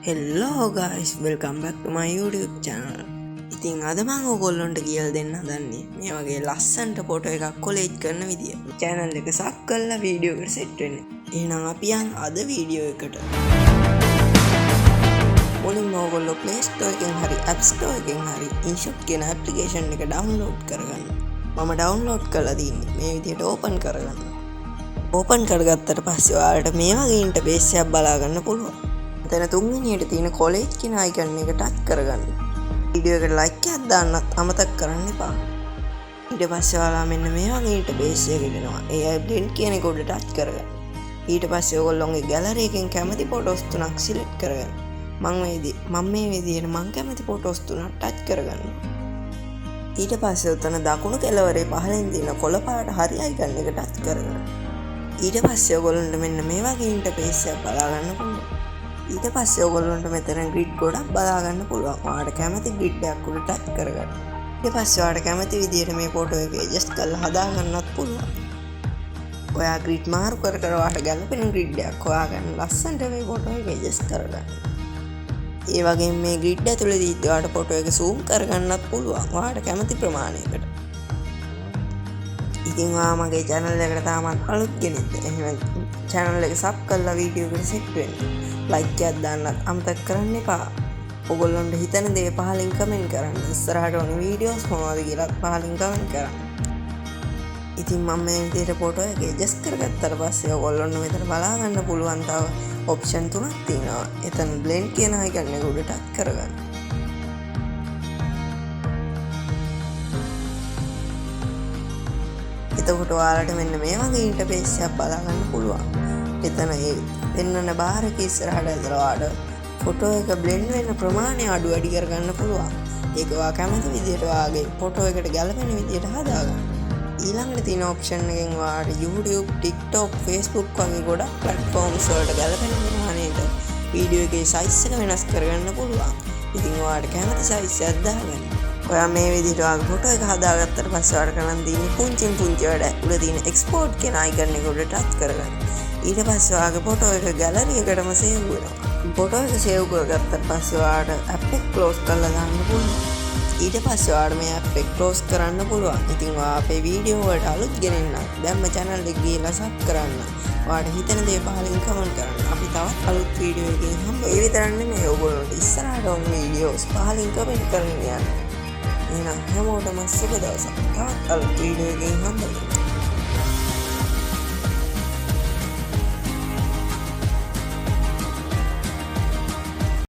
Hello guys, welcome back to my YouTube channel. ඉතින් අද මම ඔයගොල්ලන්ට කියලා දෙන්න හදන්නේ මේ වගේ ලස්සනට ෆොටෝ එකක් කොලේජ් කරන විදිය. channel එක සබ් කරලා වීඩියෝ එකට සෙට් වෙන්න. එහෙනම් අපි යන් අද වීඩියෝ එකට. මුලින්ම ඔයගොල්ලෝ Play Store එකෙන් හරි App Store එකෙන් හරි InShot කියන application එක download කරගන්න. මම download කරලා තින්නේ මේ විදියට open කරගන්න. open කරගත්තට පස්සේ ඔයාලට මේ වගේ interface එකක් බලා ගන්න පුළුවන්. තැන තුන්වෙනියට තියෙන කොලේජ් කියන අයිකන් එක ටච් කරගන්න. වීඩියෝ එකට ලයික් එකක් දාන්නත් අමතක කරන්න එපා. ඊට පස්සේ ඔයාලා මෙන්න මේ වගේ ඉන්ටර්ෆේස් එකකට එනවා. AI blend කියන එක උඩ ටච් කරගන්න. ඊට පස්සේ ඔයගොල්ලෝගේ ගැලරි එකෙන් කැමති ෆොටෝස් තුනක් සිලෙක්ට් කරගන්න. මම මේ විදිහට මම කැමති ෆොටෝස් තුනක් ටච් කරගන්න. ඊට පස්සේ උතන දකුණු කෙළවරේ පහළින් තියෙන කොළ පාට හරි අයිකන් එක ටච් කරගන්න. ඊට පස්සේ ඔයගොල්ලන්ට මෙන්න මේ වගේ ඉන්ටර්ෆේස් එකක් බලා ගන්න පුළුවන්. ඊට පස්සේ ඔයගොල්ලන්ට මෙතන grid ගොඩක් බලා ගන්න පුළුවන්. ඔයාලට කැමති grid එකක් උඩ ටච් කරගන්න. ඊට පස්සේ ඔයාලට කැමති විදිහට මේ ෆොටෝ එක ඇඩ්ජස්ට් කරලා හදා ගන්නත් පුළුවන්. ඔයා grid මාරු කර කර ඔයාලට ගැලපෙන grid එකක් හොයාගන්න ලස්සනට මේ ෆොටෝ එක ඇඩ්ජස්ට් කරගන්න. ඒ වගේම මේ grid ඇතුළේදී ඔයාලට ෆොටෝ එක zoom කරගන්නත් පුළුවන්. ඔයාලට කැමති ප්‍රමාණයකට. ඉතින් ඔයා මගේ channel එකට තාමත් අලුත් කෙනෙක්ද? එහෙනම් channel එක sub කරලා වීඩියෝ එකට set වෙන්න. like එකක් දාන්නත් අමතක කරන්න එපා. ඔයගොල්ලොන්ට හිතන දේ පහලින් කමෙන්ට් කරන්න. ඉස්සරහට ඕන වීඩියෝස් මොනවද කියලා පහලින් කමෙන්ට් කරන්න. ඉතින් මම මේ විදිහට ෆොටෝ එක ඇඩ්ජස්ට් කරගත්තාට පස්සේ ඔයගොල්ලොන්ට මෙතන බලා ගන්න පුළුවන් තව ඔප්ෂන් තුනක් තියෙනවා. එතන blend කියන අයිකන් එක උඩ ටච් කරගන්න. එතකොට ඔයාලට මෙන්න මේ වගේ ඉන්ටර්ෆේස් එකක් බලා ගන්න පුළුවන්. එතන ඒ වෙනන බාර් එක ඉස්සරහට ඇදලා ඔයාලට ෆොටෝ එක බ්ලෙන්ඩ් වෙන ප්‍රමාණය අඩු වැඩි කරගන්න පුළුවන්. ඒක ඔයා කැමති විදිහට ඔයාගේ ෆොටෝ එකට ගැලපෙන විදිහට හදාගන්න. ඊළඟට තියෙන ඔප්ෂන් එකෙන් ඔයාලට YouTube, TikTok, Facebook වගේ ගොඩක් platforms වලට ගැලපෙන ප්‍රමාණයට වීඩියෝ එකේ size එක වෙනස් කරගන්න පුළුවන්. ඉතින් ඔයාලට කැමති size එකක් දාගන්න. ඔයා මේ විදිහට ඔයාගේ ෆොටෝ එක හදාගත්තට පස්සේ ඔයාලට කරන්න තියෙන්නේ පුංචින් පුංචි වැඩ උඩ තියෙන export කියන icon එක උඩ ටච් කරගන්න. ඊට පස්සේ ඔයාගේ ෆොටෝ එක ගැලරි එකටම සේව් වෙනවා. ෆොටෝ එක සේව් කරගත්තට පස්සේ ඔයාලට app එක close කරලා දාන්න පුළුවන්. ඊට පස්සේ ඔයාලට මේ app එක close කරන්න පුළුවන්. ඉතින් ඔයා අපේ වීඩියෝ වලට අලුත් ගෙනෙන්න දැන්ම channel එක ගිහලා sub කරන්න. ඔයාලට හිතන දේ පහලින් comment කරන්න. අපි තවත් අලුත් වීඩියෝ එකකින් හම්බ වෙමු. ඒ විතරක් නෙමෙයි ඔයගොල්ලෝට ඉස්සරහට ඕන වීඩියෝස් පහලින් comment කරන්න යන්න. එහෙනම් හැමෝටම සුබ දවසක්. තවත් අලුත් වීඩියෝ එකකින් හම්බ වෙමු.